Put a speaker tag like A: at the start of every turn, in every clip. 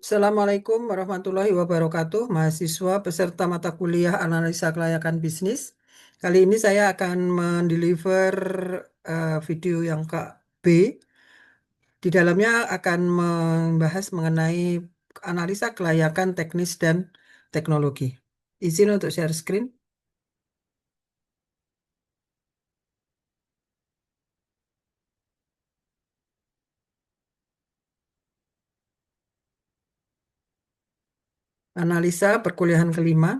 A: Assalamualaikum warahmatullahi wabarakatuh, mahasiswa peserta mata kuliah analisa kelayakan bisnis. Kali ini saya akan mendeliver video yang ke B. Di dalamnya akan membahas mengenai analisa kelayakan teknis dan teknologi. Izin untuk share screen. Analisa perkuliahan kelima.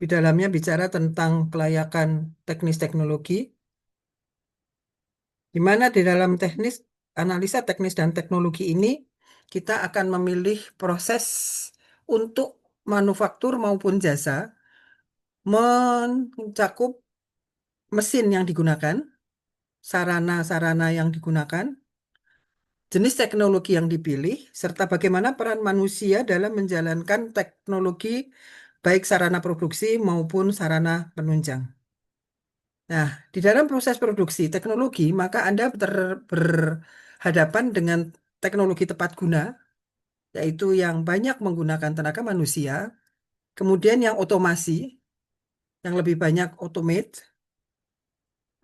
A: Di dalamnya bicara tentang kelayakan teknis teknologi, di mana di dalam teknis, analisa teknis dan teknologi ini, kita akan memilih proses untuk manufaktur maupun jasa, mencakup mesin yang digunakan, sarana-sarana yang digunakan, jenis teknologi yang dipilih, serta bagaimana peran manusia dalam menjalankan teknologi, baik sarana produksi maupun sarana penunjang. Nah, di dalam proses produksi teknologi, maka Anda berhadapan dengan teknologi tepat guna, yaitu yang banyak menggunakan tenaga manusia, kemudian yang otomasi, yang lebih banyak automate,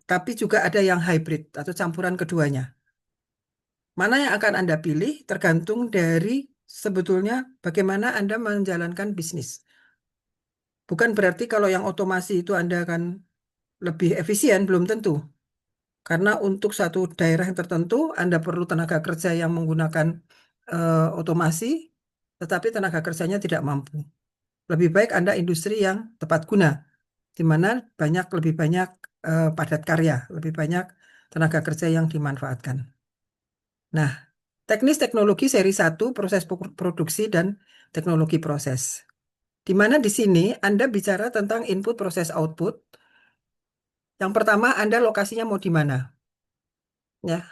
A: tapi juga ada yang hybrid atau campuran keduanya. Mana yang akan Anda pilih tergantung dari sebetulnya bagaimana Anda menjalankan bisnis. Bukan berarti kalau yang otomasi itu Anda akan lebih efisien, belum tentu. Karena untuk satu daerah yang tertentu, Anda perlu tenaga kerja yang menggunakan otomasi, tetapi tenaga kerjanya tidak mampu. Lebih baik Anda industri yang tepat guna, di mana lebih banyak padat karya, lebih banyak tenaga kerja yang dimanfaatkan. Nah, teknis teknologi seri satu proses produksi dan teknologi proses. Di mana di sini Anda bicara tentang input proses output. Yang pertama, Anda lokasinya mau di mana? Ya,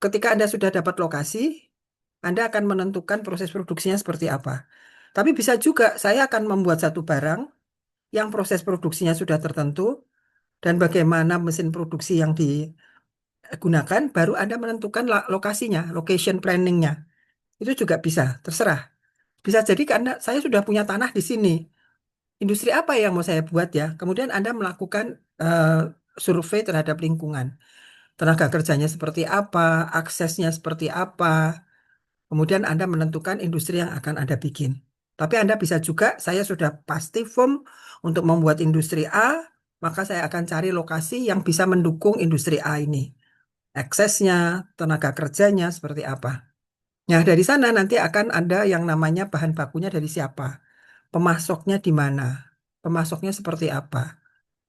A: ketika Anda sudah dapat lokasi, Anda akan menentukan proses produksinya seperti apa. Tapi bisa juga saya akan membuat satu barang yang proses produksinya sudah tertentu dan bagaimana mesin produksi yang digunakan, baru Anda menentukan lokasinya, location planningnya. Itu juga bisa, terserah. Bisa jadi karena saya sudah punya tanah di sini. Industri apa yang mau saya buat ya? Kemudian Anda melakukan survei terhadap lingkungan. Tenaga kerjanya seperti apa, aksesnya seperti apa. Kemudian Anda menentukan industri yang akan Anda bikin. Tapi Anda bisa juga, saya sudah pasti firm untuk membuat industri A, maka saya akan cari lokasi yang bisa mendukung industri A ini. Aksesnya, tenaga kerjanya seperti apa. Nah, dari sana nanti akan ada yang namanya bahan bakunya dari siapa. Pemasoknya di mana. Pemasoknya seperti apa.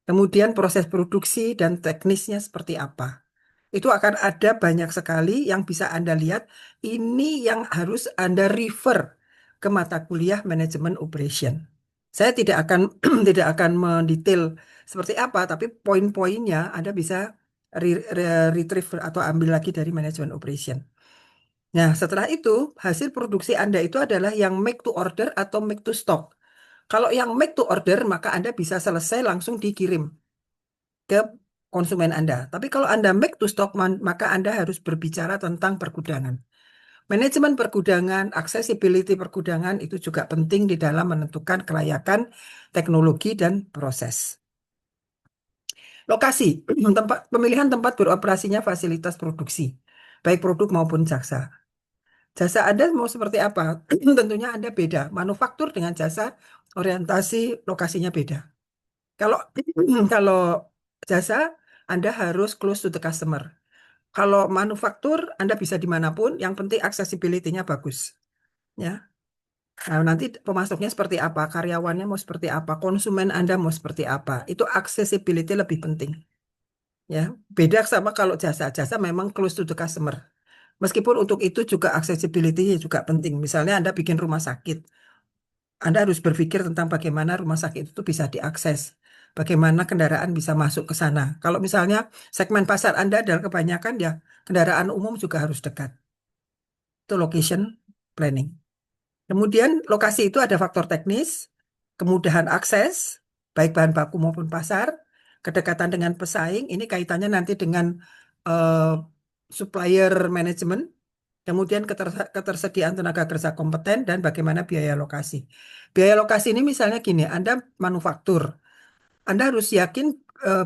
A: Kemudian proses produksi dan teknisnya seperti apa. Itu akan ada banyak sekali yang bisa Anda lihat. Ini yang harus Anda refer ke mata kuliah manajemen operation. Saya tidak akan tidak akan mendetail seperti apa, tapi poin-poinnya Anda bisa retrieve atau ambil lagi dari manajemen operation. Nah, setelah itu hasil produksi Anda itu adalah yang make to order atau make to stock. Kalau yang make to order, maka Anda bisa selesai langsung dikirim ke konsumen Anda. Tapi kalau Anda make to stock, maka Anda harus berbicara tentang pergudangan. Manajemen pergudangan, accessibility pergudangan itu juga penting di dalam menentukan kelayakan teknologi dan proses. Lokasi, pemilihan tempat beroperasinya fasilitas produksi, baik produk maupun jasa. Jasa Anda mau seperti apa? Tentunya Anda beda. Manufaktur dengan jasa, orientasi lokasinya beda. Kalau kalau jasa, Anda harus close to the customer. Kalau manufaktur, Anda bisa dimanapun, yang penting accessibility-nya bagus. Ya, nah, nanti pemasoknya seperti apa, karyawannya mau seperti apa, konsumen Anda mau seperti apa. Itu accessibility lebih penting. Ya, beda sama kalau jasa-jasa memang close to the customer. Meskipun untuk itu juga accessibility juga penting. Misalnya Anda bikin rumah sakit, Anda harus berpikir tentang bagaimana rumah sakit itu bisa diakses. Bagaimana kendaraan bisa masuk ke sana. Kalau misalnya segmen pasar Anda adalah kebanyakan ya kendaraan umum juga harus dekat. Itu location planning. Kemudian lokasi itu ada faktor teknis, kemudahan akses, baik bahan baku maupun pasar, kedekatan dengan pesaing. Ini kaitannya nanti dengan eh, supplier management. Kemudian ketersediaan tenaga kerja kompeten dan bagaimana biaya lokasi. Biaya lokasi ini misalnya gini, Anda manufaktur, Anda harus yakin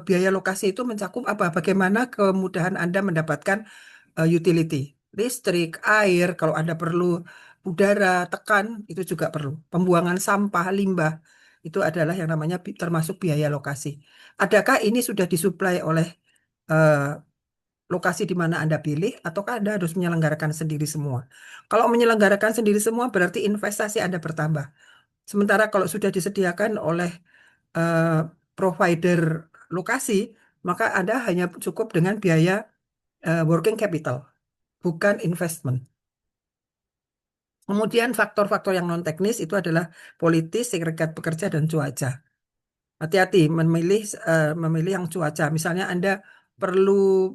A: biaya lokasi itu mencakup apa? Bagaimana kemudahan Anda mendapatkan utility, listrik, air, kalau Anda perlu udara, tekan, itu juga perlu. Pembuangan sampah, limbah, itu adalah yang namanya termasuk biaya lokasi. Adakah ini sudah disuplai oleh eh, lokasi di mana Anda pilih, ataukah Anda harus menyelenggarakan sendiri semua? Kalau menyelenggarakan sendiri semua, berarti investasi Anda bertambah. Sementara kalau sudah disediakan oleh eh, provider lokasi, maka Anda hanya cukup dengan biaya working capital, bukan investment. Kemudian faktor-faktor yang non teknis itu adalah politis, serikat pekerja, dan cuaca. Hati-hati memilih yang cuaca. Misalnya Anda perlu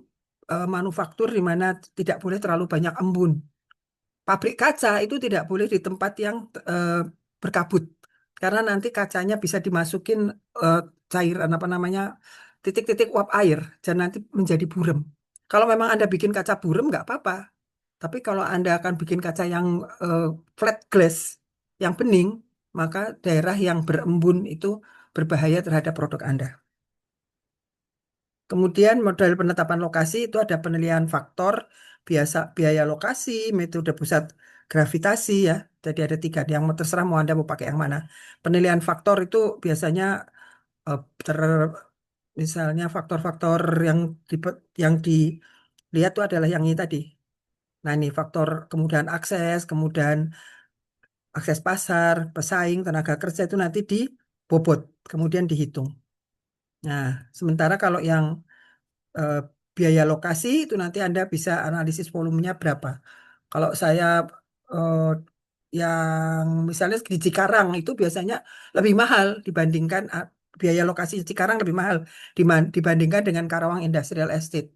A: manufaktur di mana tidak boleh terlalu banyak embun. Pabrik kaca itu tidak boleh di tempat yang eh, berkabut, karena nanti kacanya bisa dimasukin eh, cairan apa namanya titik-titik uap air dan nanti menjadi burem. Kalau memang Anda bikin kaca burem nggak apa-apa, tapi kalau Anda akan bikin kaca yang eh, flat glass, yang bening, maka daerah yang berembun itu berbahaya terhadap produk Anda. Kemudian model penetapan lokasi itu ada penilaian faktor, biaya lokasi, metode pusat gravitasi ya. Jadi ada tiga, yang terserah mau Anda mau pakai yang mana. Penilaian faktor itu biasanya eh, ter, misalnya faktor-faktor yang dilihat itu adalah yang ini tadi. Nah ini faktor kemudahan akses, kemudian akses pasar, pesaing, tenaga kerja itu nanti dibobot, kemudian dihitung. Nah, sementara kalau yang eh, biaya lokasi itu nanti Anda bisa analisis volumenya berapa. Kalau saya eh, yang misalnya di Cikarang itu biasanya lebih mahal dibandingkan biaya lokasi Cikarang lebih mahal dibandingkan dengan Karawang Industrial Estate.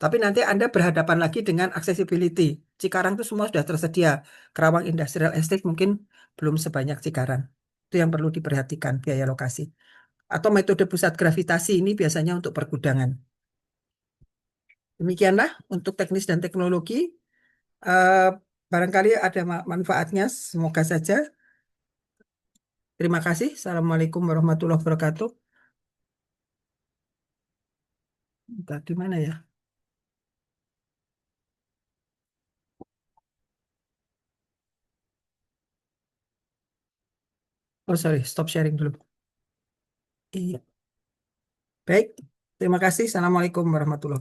A: Tapi nanti Anda berhadapan lagi dengan accessibility. Cikarang itu semua sudah tersedia. Karawang Industrial Estate mungkin belum sebanyak Cikarang. Itu yang perlu diperhatikan biaya lokasi. Atau metode pusat gravitasi ini biasanya untuk pergudangan. Demikianlah untuk teknis dan teknologi. Eh, Barangkali ada manfaatnya, semoga saja. Terima kasih. Assalamualaikum warahmatullahi wabarakatuh. Tadi mana ya? Oh, sorry, stop sharing dulu. Iya, baik. Terima kasih. Assalamualaikum warahmatullahi wabarakatuh.